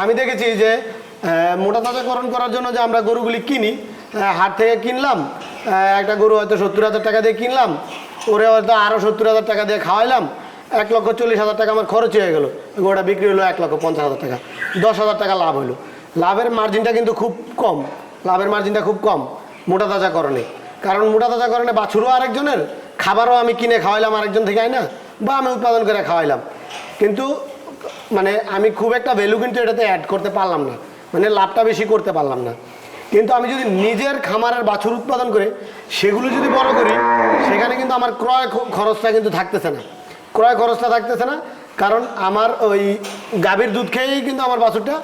আমি দেখেছি যে মোটা তাজাকরণ করার জন্য যে আমরা গরুগুলি কিনি, হাট থেকে কিনলাম, একটা গরু হয়তো 70,000 টাকা দিয়ে কিনলাম, ওরে হয়তো আরও 70,000 টাকা দিয়ে খাওয়াইলাম, 1,40,000 টাকা আমার খরচ হয়ে গেলো, গরুটা বিক্রি হলো 1,50,000 টাকা, 10,000 টাকা লাভ হলো। লাভের মার্জিনটা কিন্তু খুব কম, লাভের মার্জিনটা খুব কম মোটা তাজাকরণে। কারণ মোটা তাজাকরণে বাছুরও আরেকজনের, খাবারও আমি কিনে খাওয়াইলাম আরেকজন থেকে, আয় না, বা আমি উৎপাদন করে খাওয়াইলাম, কিন্তু মানে আমি খুব একটা ভ্যালু কিন্তু এটাতে অ্যাড করতে পারলাম না, মানে লাভটা বেশি করতে পারলাম না। কিন্তু আমি যদি নিজের খামারের বাছুর উৎপাদন করে সেগুলো যদি বড় করি, সেখানে কিন্তু আমার ক্রয় খরচটা কিন্তু থাকতেছে না, ক্রয় খরচটা থাকতেছে না। কারণ আমার ওই গাভীর দুধ খেয়েই কিন্তু আমার বাছুরটা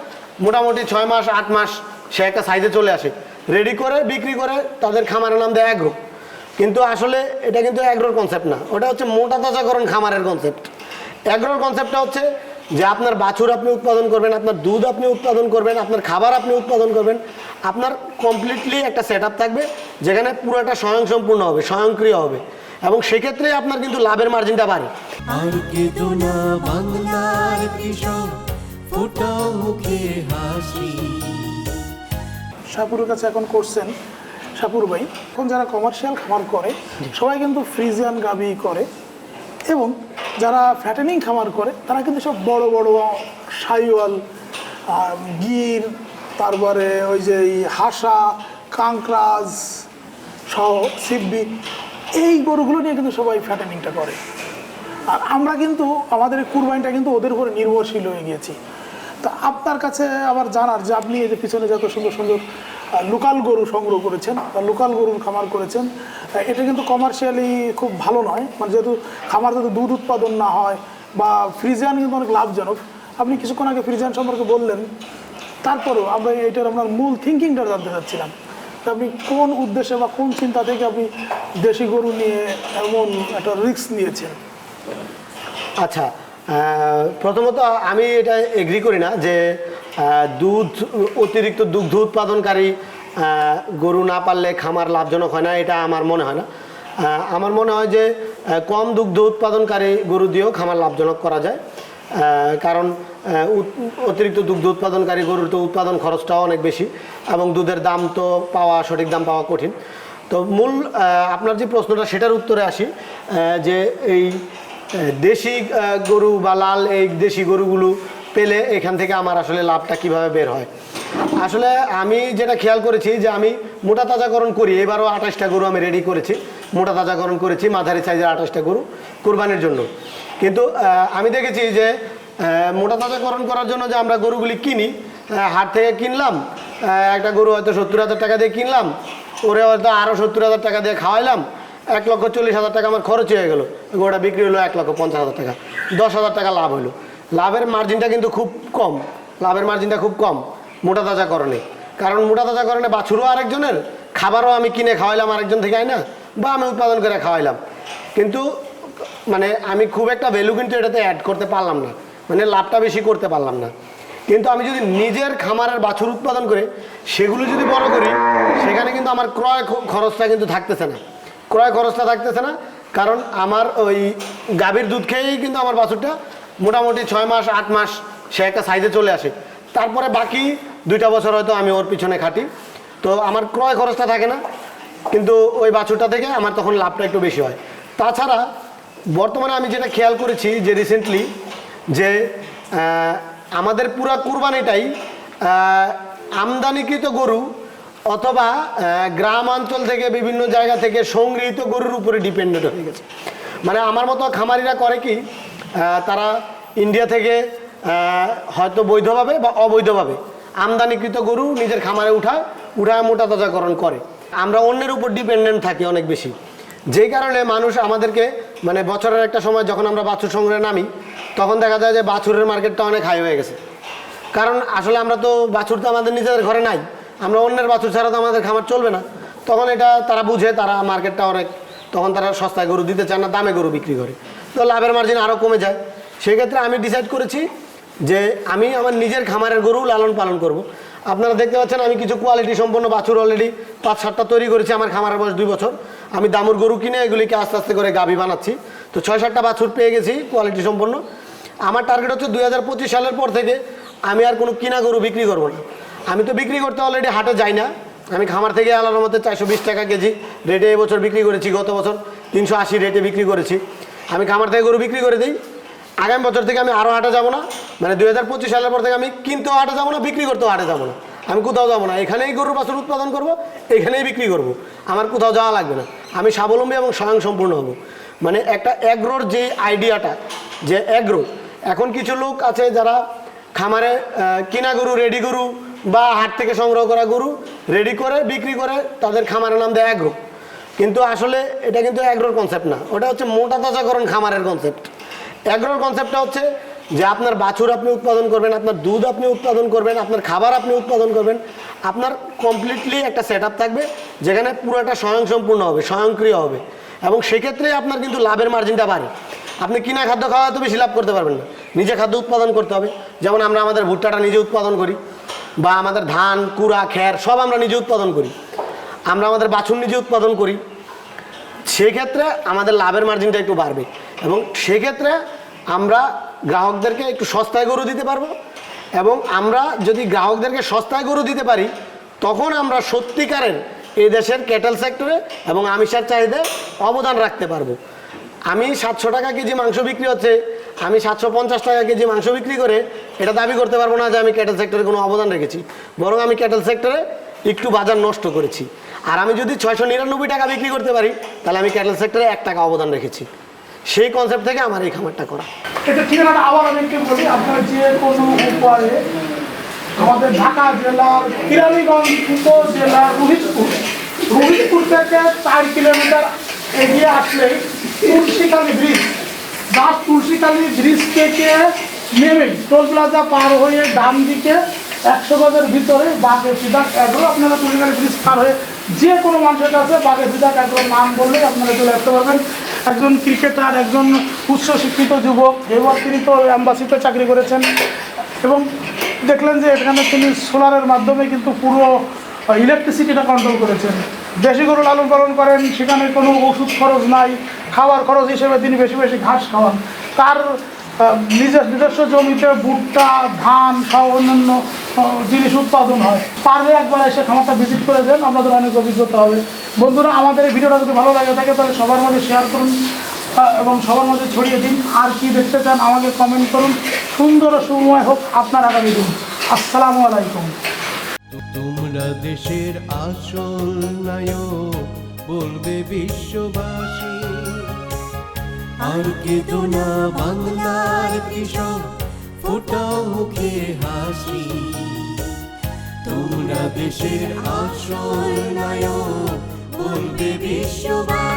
মোটামুটি 6 মাস 8 মাস সে একটা সাইজে চলে আসে, রেডি করে বিক্রি করে তাদের খামারের নাম দেয় অ্যাগ্রো। কিন্তু আসলে এটা কিন্তু অ্যাগ্রোর কনসেপ্ট না, ওটা হচ্ছে মোটা তাজাকরণ খামারের কনসেপ্ট। অ্যাগ্রোর কনসেপ্টটা হচ্ছে যে আপনার বাছুর আপনি উৎপাদন করবেন, আপনার দুধ আপনি উৎপাদন করবেন, আপনার খাবার আপনি উৎপাদন করবেন, আপনার কমপ্লিটলি একটা সেট আপ থাকবে যেখানে পুরোটা স্বয়ংসম্পূর্ণ হবে, স্বয়ংক্রিয় হবে, এবং সেক্ষেত্রে আপনার কিন্তু লাভের মার্জিনটা বাড়ে। আর কেঁদো না বাংলার কৃষক, ফোটাও মুখে হাসি। সাপুরের কাছে এখন করছেন সাপুর ভাই, এখন যারা কমার্শিয়াল খামার করে সবাই কিন্তু ফ্রিজিয়ান গাভী করে, এবং যারা ফ্যাটেনিং খামার করে তারা কিন্তু সব বড় বড় সাইওয়াল, গির, তারপরে ওই যে হাসা, কাঙ্করাজ সহ সিব্বি, এই গরুগুলো নিয়ে কিন্তু সবাই ফ্যাটেনিংটা করে। আর আমরা কিন্তু আমাদের কুরবানিটা কিন্তু ওদের উপরে নির্ভরশীল হয়ে গিয়েছি। তো আপনার কাছে আবার জানার যে আপনি এই যে পিছনে যত সুন্দর সুন্দর লোকাল গরু সংগ্রহ করেছেন বা লোকাল গরুর খামার করেছেন, এটা কিন্তু কমার্শিয়ালি খুব ভালো নয়, মানে যেহেতু খামার যদি দুধ উৎপাদন না হয়, বা ফ্রিজিয়ান কিন্তু অনেক লাভজনক। আপনি কিছুক্ষণ আগে ফ্রিজিয়ান সম্পর্কে বললেন, তারপরেও আমরা এইটার আপনার মূল থিঙ্কিংটা জানতে চাচ্ছিলাম, আপনি কোন উদ্দেশ্যে বা কোন চিন্তা থেকে আপনি দেশি গরু নিয়ে এমন একটা রিস্ক নিয়েছেন? আচ্ছা, প্রথমত আমি এটা এগ্রি করি না যে দুধ অতিরিক্ত দুগ্ধ উৎপাদনকারী গরু না পারলে খামার লাভজনক হয় না, এটা আমার মনে হয় না। আমার মনে হয় যে কম দুগ্ধ উৎপাদনকারী গরু দিয়েও খামার লাভজনক করা যায়, কারণ অতিরিক্ত দুগ্ধ উৎপাদনকারী গরুর তো উৎপাদন খরচটাও অনেক বেশি, এবং দুধের দাম তো পাওয়া, সঠিক দাম পাওয়া কঠিন। তো মূল আপনার যে প্রশ্নটা সেটার উত্তরে আসি, যে এই দেশি গরু বা লাল এই দেশি গরুগুলো পেলে এখান থেকে আমার আসলে লাভটা কিভাবে বের হয়। আসলে আমি যেটা খেয়াল করেছি যে আমি মোটা তাজাকরণ করি, এবারও 28টা গরু আমি রেডি করেছি, মোটা তাজাকরণ করেছি, মাঝারি সাইজের 28টা গরু কুরবানির জন্য। কিন্তু আমি দেখেছি যে মোটা তাজাকরণ করার জন্য যে আমরা গরুগুলি কিনি, হাট থেকে কিনলাম, একটা গরু হয়তো 70,000 টাকা দিয়ে কিনলাম, ওরে হয়তো আরও 70,000 টাকা দিয়ে খাওয়াইলাম, 1,40,000 টাকা আমার খরচ হয়ে গেলো, গরুটা বিক্রি হলো 1,50,000 টাকা, 10,000 টাকা লাভ হলো। লাভের মার্জিনটা কিন্তু খুব কম, লাভের মার্জিনটা খুব কম মোটা তাজাকরণে। কারণ মোটা তাজাকরণে বাছুরও আরেকজনের, খাবারও আমি কিনে খাওয়াইলাম আরেকজন থেকে, আয় না, বা আমি উৎপাদন করে খাওয়াইলাম, কিন্তু মানে আমি খুব একটা ভ্যালু কিন্তু এটাতে অ্যাড করতে পারলাম না, মানে লাভটা বেশি করতে পারলাম না। কিন্তু আমি যদি নিজের খামারের বাছুর উৎপাদন করে সেগুলো যদি বড় করি, সেখানে কিন্তু আমার ক্রয় খরচটা কিন্তু থাকতেছে না, ক্রয় খরচটা থাকতেছে না। কারণ আমার ওই গাভীর দুধ খেয়েই কিন্তু আমার বাছুরটা মোটামুটি 6 মাস 8 মাস সে একটা সাইজে চলে আসে, তারপরে বাকি 2টা বছর হয়তো আমি ওর পিছনে খাটি, তো আমার ক্রয় খরচটা থাকে না, কিন্তু ওই বাছুরটা থেকে আমার তখন লাভটা একটু বেশি হয়। তাছাড়া বর্তমানে আমি যেটা খেয়াল করেছি যে রিসেন্টলি যে আমাদের পুরা কুরবানিটাই আমদানিকৃত গরু অথবা গ্রাম অঞ্চল থেকে বিভিন্ন জায়গা থেকে সংগৃহীত গরুর উপরে ডিপেন্ডেন্ট হয়ে গেছে। মানে আমার মতো খামারিরা করে কি, তারা ইন্ডিয়া থেকে হয়তো বৈধভাবে বা অবৈধভাবে আমদানিকৃত গরু নিজের খামারে উঠায় মোটা তাজাকরণ করে। আমরা অন্যের উপর ডিপেন্ডেন্ট থাকি অনেক বেশি, যেই কারণে মানুষ আমাদেরকে মানে বছরের একটা সময় যখন আমরা বাছুর সংগ্রহে নামি, তখন দেখা যায় যে বাছুরের মার্কেটটা অনেক হাই হয়ে গেছে। কারণ আসলে আমরা তো বাছুর তো আমাদের নিজেদের ঘরে নাই, আমরা অন্যের বাছুর ছাড়া তো আমাদের খামার চলবে না। তখন এটা তারা বুঝে, তারা মার্কেটটা অনেক, তখন তারা সস্তায় গরু দিতে চান না, দামে গরু বিক্রি করে, তো লাভের মার্জিন আরও কমে যায়। সেক্ষেত্রে আমি ডিসাইড করেছি যে আমি আমার নিজের খামারের গরু লালন পালন করব। আপনারা দেখতে পাচ্ছেন আমি কিছু কোয়ালিটি সম্পন্ন বাছুর অলরেডি 5-7টা তৈরি করেছি। আমার খামারের বয়স 2 বছর। আমি দামুর গরু কিনে এগুলিকে আস্তে আস্তে করে গাভী বানাচ্ছি। তো 6-7টা বাছুর পেয়ে গেছি কোয়ালিটি সম্পন্ন। আমার টার্গেট হচ্ছে 2025 সালের পর থেকে আমি আর কোনো কিনা গরু বিক্রি করবো না। আমি তো বিক্রি করতে অলরেডি হাটে যাই না, আমি খামার থেকে আলাদা মতো 420 টাকা কেজি রেটে এবছর বিক্রি করেছি, গত বছর 380 রেটে বিক্রি করেছি। আমি খামার থেকে গরু বিক্রি করে দিই। আগামী বছর থেকে আমি আরও হাটে যাবো না, মানে 2025 সালের পর থেকে আমি কিনতেও হাটে যাবো না, বিক্রি করতেও হাটে যাবো না, আমি কোথাও যাবো না, এখানেই গরুর বাছুর উৎপাদন করব, এখানেই বিক্রি করব, আমার কোথাও যাওয়া লাগবে না। আমি স্বাবলম্বী এবং স্বয়ংসম্পূর্ণ হব। মানে একটা অ্যাগ্রোর যে আইডিয়াটা, যে অ্যাগ্রো, এখন কিছু লোক আছে যারা খামারে কিনা গরু, রেডি গরু বা হাট থেকে সংগ্রহ করা গরু রেডি করে বিক্রি করে, তাদের খামারের নাম দেয় অ্যাগ্রো। কিন্তু আসলে এটা কিন্তু অ্যাগ্রোর কনসেপ্ট না, ওটা হচ্ছে মোটা তাজাকরণ খামারের কনসেপ্ট। অ্যাগ্রোর কনসেপ্টটা হচ্ছে যে আপনার বাছুর আপনি উৎপাদন করবেন, আপনার দুধ আপনি উৎপাদন করবেন, আপনার খাবার আপনি উৎপাদন করবেন, আপনার কমপ্লিটলি একটা সেট আপ থাকবে যেখানে পুরোটা স্বয়ংসম্পূর্ণ হবে, স্বয়ংক্রিয় হবে, এবং সেক্ষেত্রে আপনার কিন্তু লাভের মার্জিনটা বাড়ে। আপনি কিনা খাদ্য খাওয়া তো বেশি লাভ করতে পারবেন না, নিজে খাদ্য উৎপাদন করতে হবে। যেমন আমরা আমাদের ভুট্টাটা নিজে উৎপাদন করি, বা আমাদের ধান, কুড়া, খ্যার সব আমরা নিজে উৎপাদন করি, আমরা আমাদের বাছুর নিজে উৎপাদন করি। সেক্ষেত্রে আমাদের লাভের মার্জিনটা একটু বাড়বে, এবং সেক্ষেত্রে আমরা গ্রাহকদেরকে একটু সস্তায় গরু দিতে পারবো। এবং আমরা যদি গ্রাহকদেরকে সস্তায় গরু দিতে পারি, তখন আমরা সত্যিকারের এই দেশের ক্যাটেল সেক্টরে এবং আমিষের চাহিদায় অবদান রাখতে পারবো। আমি 700 টাকা কেজি মাংস বিক্রি হচ্ছে, আমি 750 টাকা কেজি মাংস বিক্রি করে এটা দাবি করতে পারবো না যে আমি ক্যাটেল সেক্টরে কোনো অবদান রেখেছি, বরং আমি ক্যাটেল সেক্টরে একটু বাজার নষ্ট করেছি। আর আমি যদি 699 টাকা বিক্রি করতে পারি, তাহলে আমি ক্যাটেল সেক্টরে 1 টাকা অবদান রেখেছি। সেই কনসেপ্ট থেকে আমার এই খামারটা করা। এটা ঠিকানাটা আবার আমি একটু বলি, আপনার যে কোনো উপায়ে আমাদের ঢাকা জেলার কেরানীগঞ্জ উপজেলার রোহিতপুর থেকে 4 কিলোমিটার এগিয়ে আসলেই Tulsikhali bridge, just Tulsikhali bridge থেকে নেমে টোল প্লাজা পার হয়ে ডান দিকে 100 গজের ভিতরে বাঘে সিদ্ধাক অ্যাগ্রো। আপনারা তুলসীখালী ব্রিজ পার হয়ে যে কোনো মানুষের কাছে বাঘে সিদ্ধাক অ্যাগ্রোর নাম বললেই আপনারা চলে আসতে পারবেন। একজন ক্রিকেটার, একজন উচ্চ শিক্ষিত যুবক, এবার তিনি তো অ্যাম্বাসিতে চাকরি করেছেন, এবং দেখলেন যে এখানে তিনি সোলারের মাধ্যমে কিন্তু পুরো ইলেকট্রিসিটিটা কন্ট্রোল করেছেন। দেশি গরু লালন পালন করেন, সেখানে কোনো ওষুধ খরচ নাই, খাওয়ার খরচ হিসেবে তিনি বেশি বেশি ঘাস খাওয়ান। তার নিজস্ব জমিতে ভুট্টা, ধান সহ অন্যান্য জিনিস উৎপাদন হয়। পারলে একবার এসে খামারটা ভিজিট করে দেন, আপনাদের অনেক অভিজ্ঞতা হবে। বন্ধুরা, আমাদের এই ভিডিওটা যদি ভালো লাগে থাকে তাহলে সবার মধ্যে শেয়ার করুন এবং সবার মধ্যে ছড়িয়ে দিন। আর কি দেখতে চান আমাকে কমেন্ট করুন। সুন্দর ও সুময় হোক আপনার আগামী দিন। আসসালামু আলাইকুম। তোমরা দেশের আসল নায়ক, বলবে বিশ্ববাসী। আর কেঁদো না বাংলার কৃষক, ফোটাও মুখে হাসি। তোমরা দেশের আসল নায়ক, বলবে বিশ্ববাসী।